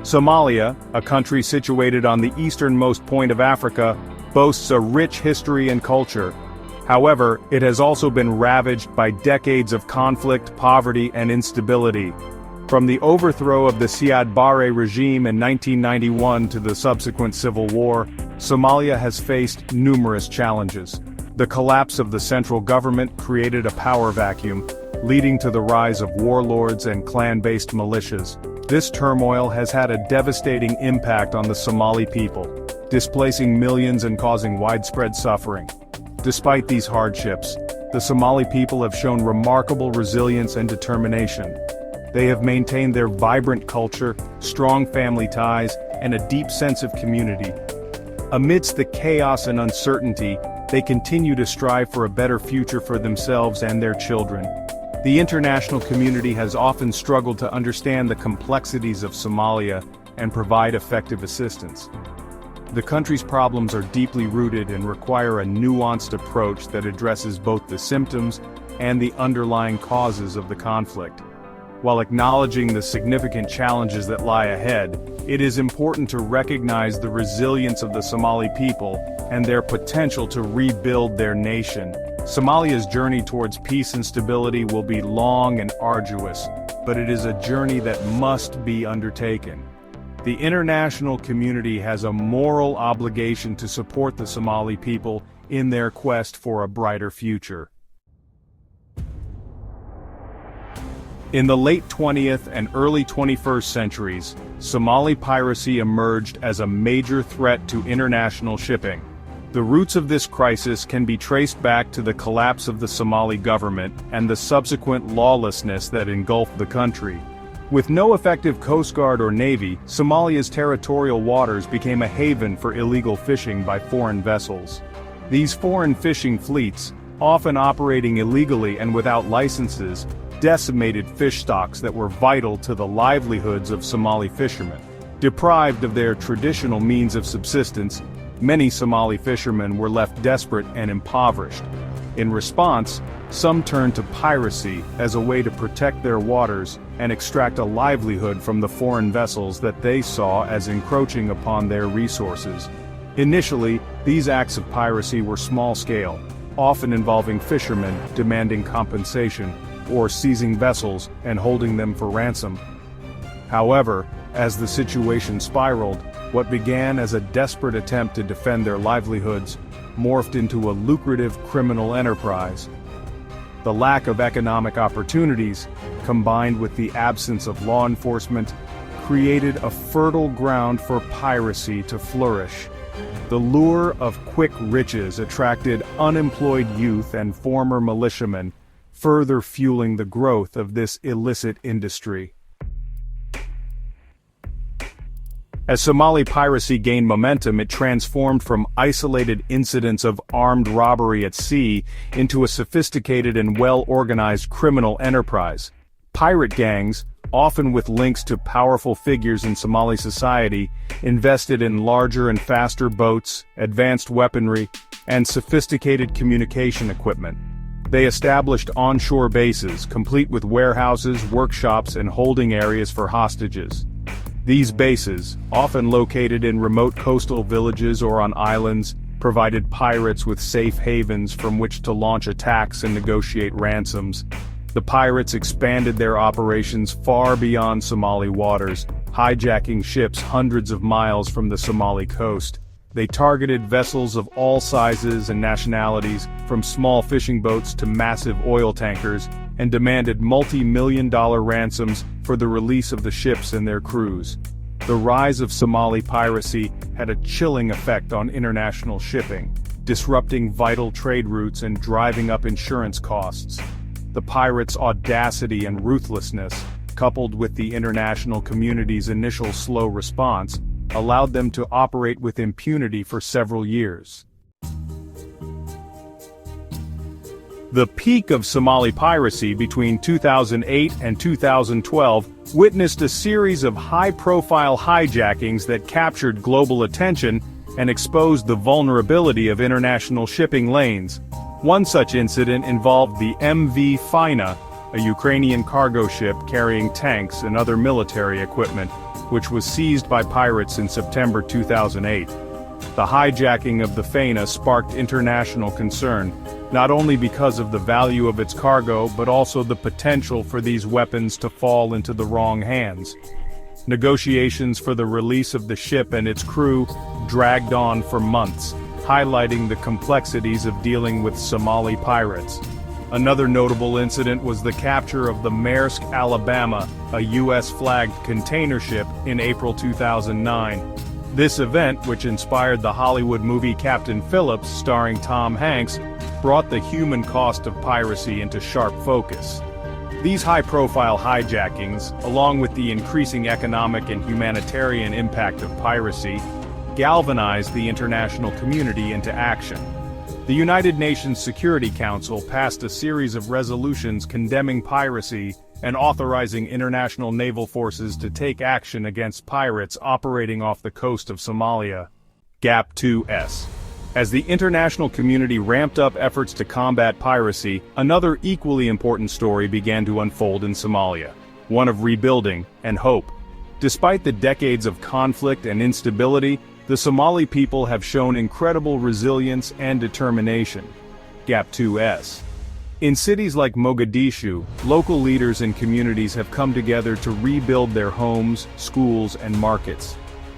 Somalia, a country situated on the easternmost point of Africa, boasts a rich history and culture. However, it has also been ravaged by decades of conflict, poverty, and instability. From the overthrow of the Siad Barre regime in 1991 to the subsequent civil war, Somalia has faced numerous challenges. The collapse of the central government created a power vacuum, leading to the rise of warlords and clan-based militias. This turmoil has had a devastating impact on the Somali people, displacing millions and causing widespread suffering. Despite these hardships, the Somali people have shown remarkable resilience and determination. They have maintained their vibrant culture, strong family ties, and a deep sense of community. Amidst the chaos and uncertainty, they continue to strive for a better future for themselves and their children. The international community has often struggled to understand the complexities of Somalia and provide effective assistance. The country's problems are deeply rooted and require a nuanced approach that addresses both the symptoms and the underlying causes of the conflict. While acknowledging the significant challenges that lie ahead, it is important to recognize the resilience of the Somali people and their potential to rebuild their nation. Somalia's journey towards peace and stability will be long and arduous, but it is a journey that must be undertaken. The international community has a moral obligation to support the Somali people in their quest for a brighter future. In the late 20th and early 21st centuries, Somali piracy emerged as a major threat to international shipping. The roots of this crisis can be traced back to the collapse of the Somali government and the subsequent lawlessness that engulfed the country. With no effective coast guard or navy, Somalia's territorial waters became a haven for illegal fishing by foreign vessels. These foreign fishing fleets, often operating illegally and without licenses, decimated fish stocks that were vital to the livelihoods of Somali fishermen. Deprived of their traditional means of subsistence, many Somali fishermen were left desperate and impoverished. In response, some turned to piracy as a way to protect their waters and extract a livelihood from the foreign vessels that they saw as encroaching upon their resources. Initially, these acts of piracy were small-scale, often involving fishermen demanding compensation or seizing vessels and holding them for ransom. However, as the situation spiraled, what began as a desperate attempt to defend their livelihoods morphed into a lucrative criminal enterprise. The lack of economic opportunities, combined with the absence of law enforcement, created a fertile ground for piracy to flourish. The lure of quick riches attracted unemployed youth and former militiamen, further fueling the growth of this illicit industry. As Somali piracy gained momentum, it transformed from isolated incidents of armed robbery at sea into a sophisticated and well-organized criminal enterprise. Pirate gangs, often with links to powerful figures in Somali society, invested in larger and faster boats, advanced weaponry, and sophisticated communication equipment. They established onshore bases, complete with warehouses, workshops, and holding areas for hostages. These bases, often located in remote coastal villages or on islands, provided pirates with safe havens from which to launch attacks and negotiate ransoms. The pirates expanded their operations far beyond Somali waters, hijacking ships hundreds of miles from the Somali coast. They targeted vessels of all sizes and nationalities, from small fishing boats to massive oil tankers, and demanded multi-million-dollar ransoms for the release of the ships and their crews. The rise of Somali piracy had a chilling effect on international shipping, disrupting vital trade routes and driving up insurance costs. The pirates' audacity and ruthlessness, coupled with the international community's initial slow response, allowed them to operate with impunity for several years. The peak of Somali piracy between 2008 and 2012 witnessed a series of high-profile hijackings that captured global attention and exposed the vulnerability of international shipping lanes. One such incident involved the MV Fina, a Ukrainian cargo ship carrying tanks and other military equipment, which was seized by pirates in September 2008. The hijacking of the Faina sparked international concern, not only because of the value of its cargo but also the potential for these weapons to fall into the wrong hands. Negotiations for the release of the ship and its crew dragged on for months, highlighting the complexities of dealing with Somali pirates. Another notable incident was the capture of the Maersk Alabama, a U.S.-flagged container ship, in April 2009. This event, which inspired the Hollywood movie Captain Phillips starring Tom Hanks, brought the human cost of piracy into sharp focus. These high-profile hijackings, along with the increasing economic and humanitarian impact of piracy, galvanized the international community into action. The United Nations Security Council passed a series of resolutions condemning piracy and authorizing international naval forces to take action against pirates operating off the coast of Somalia. GAP2S. As the international community ramped up efforts to combat piracy, another equally important story began to unfold in Somalia, one of rebuilding and hope. Despite the decades of conflict and instability, the Somali people have shown incredible resilience and determination. GAP2S. In cities like Mogadishu, local leaders and communities have come together to rebuild their homes, schools, and markets.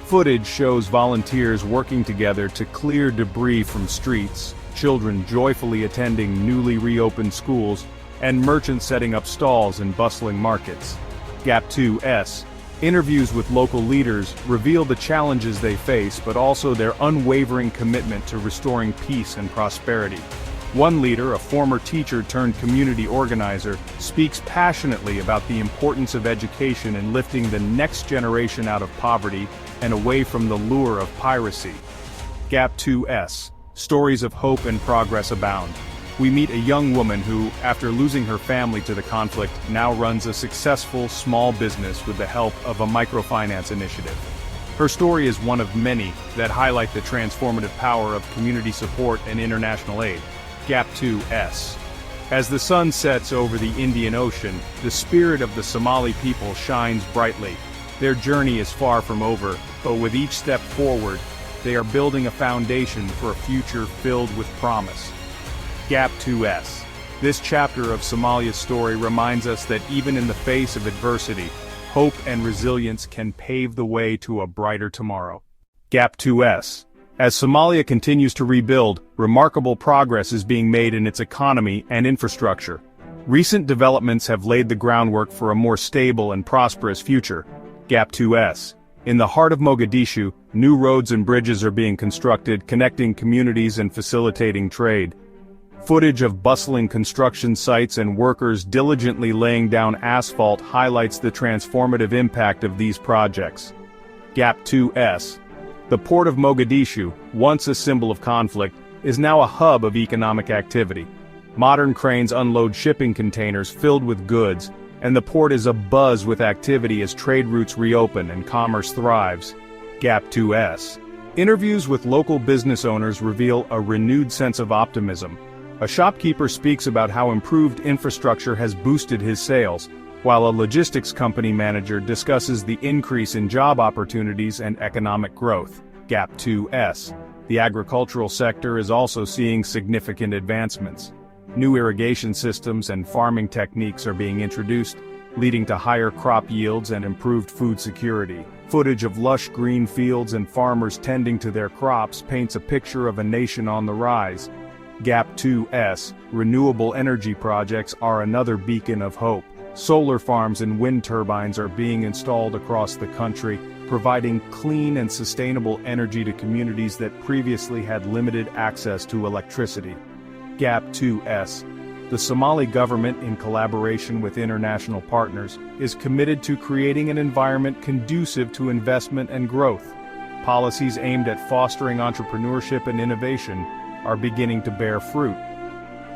Footage shows volunteers working together to clear debris from streets, children joyfully attending newly reopened schools, and merchants setting up stalls in bustling markets. GAP2S. Interviews with local leaders reveal the challenges they face but also their unwavering commitment to restoring peace and prosperity. One leader, a former teacher turned community organizer, speaks passionately about the importance of education in lifting the next generation out of poverty and away from the lure of piracy. GAP2S. Stories of hope and progress abound. We meet a young woman who, after losing her family to the conflict, now runs a successful small business with the help of a microfinance initiative. Her story is one of many that highlight the transformative power of community support and international aid. GAP2S. As the sun sets over the Indian Ocean, the spirit of the Somali people shines brightly. Their journey is far from over, but with each step forward, they are building a foundation for a future filled with promise. GAP2S. This chapter of Somalia's story reminds us that even in the face of adversity, hope and resilience can pave the way to a brighter tomorrow. GAP2S. As Somalia continues to rebuild, remarkable progress is being made in its economy and infrastructure. Recent developments have laid the groundwork for a more stable and prosperous future. GAP2S. In the heart of Mogadishu, new roads and bridges are being constructed, connecting communities and facilitating trade. Footage of bustling construction sites and workers diligently laying down asphalt highlights the transformative impact of these projects. GAP2S. The port of Mogadishu, once a symbol of conflict, is now a hub of economic activity. Modern cranes unload shipping containers filled with goods, and the port is abuzz with activity as trade routes reopen and commerce thrives. GAP2S. Interviews with local business owners reveal a renewed sense of optimism. A shopkeeper speaks about how improved infrastructure has boosted his sales, while a logistics company manager discusses the increase in job opportunities and economic growth. GAP2S. The agricultural sector is also seeing significant advancements. New irrigation systems and farming techniques are being introduced, leading to higher crop yields and improved food security. Footage of lush green fields and farmers tending to their crops paints a picture of a nation on the rise. GAP2S. Renewable energy projects are another beacon of hope. Solar farms and wind turbines are being installed across the country, providing clean and sustainable energy to communities that previously had limited access to electricity. GAP2S. The Somali government, in collaboration with international partners, is committed to creating an environment conducive to investment and growth. Policies aimed at fostering entrepreneurship and innovation are beginning to bear fruit.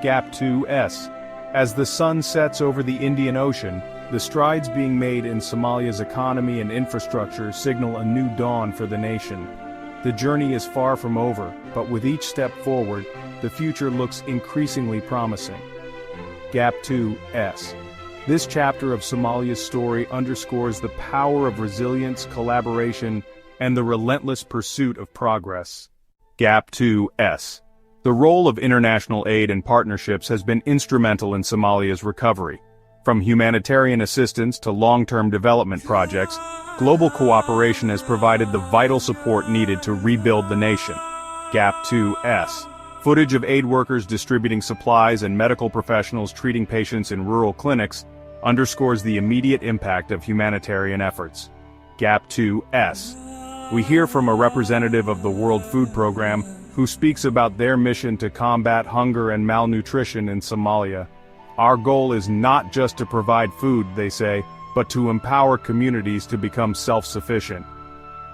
GAP2S. As the sun sets over the Indian Ocean, the strides being made in Somalia's economy and infrastructure signal a new dawn for the nation. The journey is far from over, but with each step forward, the future looks increasingly promising. GAP2S. This chapter of Somalia's story underscores the power of resilience, collaboration, and the relentless pursuit of progress. Gap 2S. The role of international aid and partnerships has been instrumental in Somalia's recovery. From humanitarian assistance to long-term development projects, global cooperation has provided the vital support needed to rebuild the nation. Gap 2S. Footage of aid workers distributing supplies and medical professionals treating patients in rural clinics underscores the immediate impact of humanitarian efforts. Gap 2S. We hear from a representative of the World Food Programme who speaks about their mission to combat hunger and malnutrition in Somalia. Our goal is not just to provide food, they say, but to empower communities to become self-sufficient.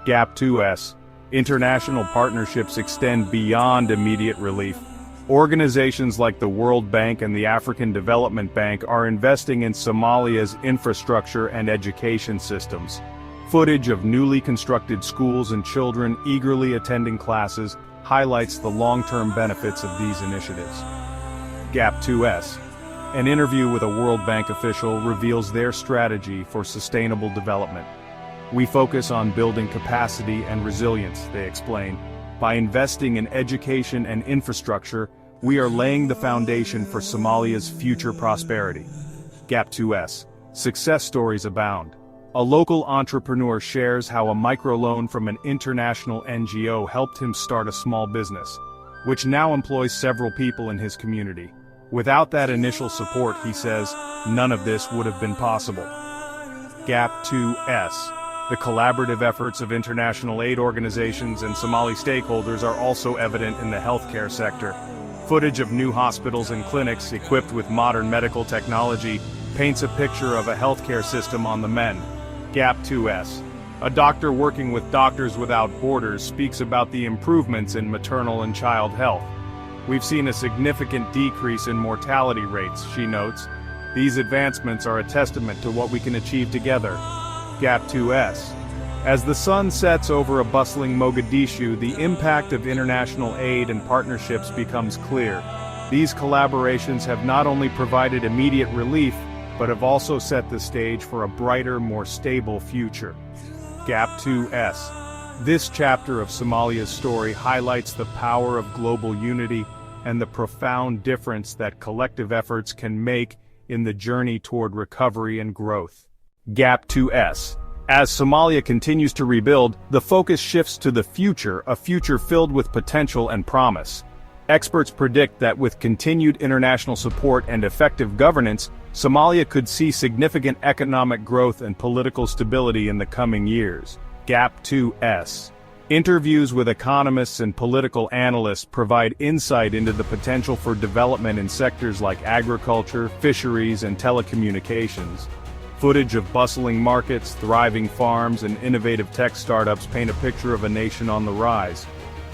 Gap 2S. International partnerships extend beyond immediate relief. Organizations like the World Bank and the African Development Bank are investing in Somalia's infrastructure and education systems. Footage of newly constructed schools and children eagerly attending classes highlights the long-term benefits of these initiatives. Gap 2S. An interview with a World Bank official reveals their strategy for sustainable development. We focus on building capacity and resilience, they explain. By investing in education and infrastructure, we are laying the foundation for Somalia's future prosperity. Gap 2S. Success stories abound. A local entrepreneur shares how a microloan from an international NGO helped him start a small business, which now employs several people in his community. Without that initial support, he says, none of this would have been possible. Gap 2S. The collaborative efforts of international aid organizations and Somali stakeholders are also evident in the healthcare sector. Footage of new hospitals and clinics equipped with modern medical technology paints a picture of a healthcare system on the mend. Gap 2S. A doctor working with Doctors Without Borders speaks about the improvements in maternal and child health. We've seen a significant decrease in mortality rates, she notes. These advancements are a testament to what we can achieve together. Gap 2S. As the sun sets over a bustling Mogadishu, the impact of international aid and partnerships becomes clear. These collaborations have not only provided immediate relief, but have also set the stage for a brighter, more stable future. Gap 2S. This chapter of Somalia's story highlights the power of global unity and the profound difference that collective efforts can make in the journey toward recovery and growth. Gap 2S. As Somalia continues to rebuild, the focus shifts to the future, a future filled with potential and promise. Experts predict that with continued international support and effective governance, Somalia could see significant economic growth and political stability in the coming years. Gap 2S. Interviews with economists and political analysts provide insight into the potential for development in sectors like agriculture, fisheries, and telecommunications. Footage of bustling markets, thriving farms, and innovative tech startups paint a picture of a nation on the rise.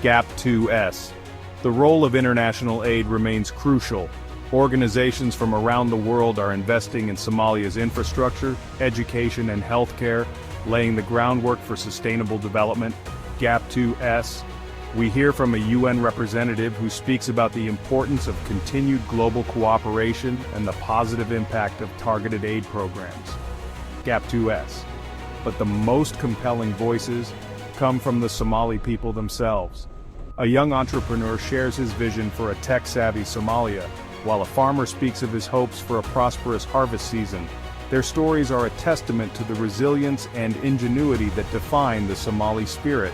Gap 2S. The role of international aid remains crucial. Organizations from around the world are investing in Somalia's infrastructure, education, and healthcare, laying the groundwork for sustainable development. Gap 2S. We hear from a UN representative who speaks about the importance of continued global cooperation and the positive impact of targeted aid programs. Gap 2S. But the most compelling voices come from the Somali people themselves. A young entrepreneur shares his vision for a tech-savvy Somalia, while a farmer speaks of his hopes for a prosperous harvest season. Their stories are a testament to the resilience and ingenuity that define the Somali spirit.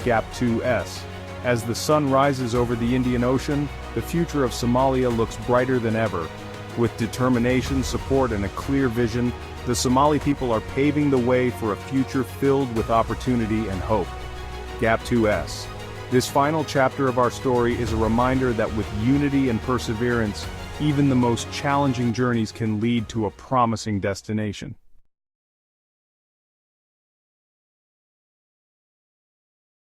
Gap 2S. As the sun rises over the Indian Ocean, the future of Somalia looks brighter than ever. With determination, support, and a clear vision, the Somali people are paving the way for a future filled with opportunity and hope. Gap 2S. This final chapter of our story is a reminder that with unity and perseverance, even the most challenging journeys can lead to a promising destination.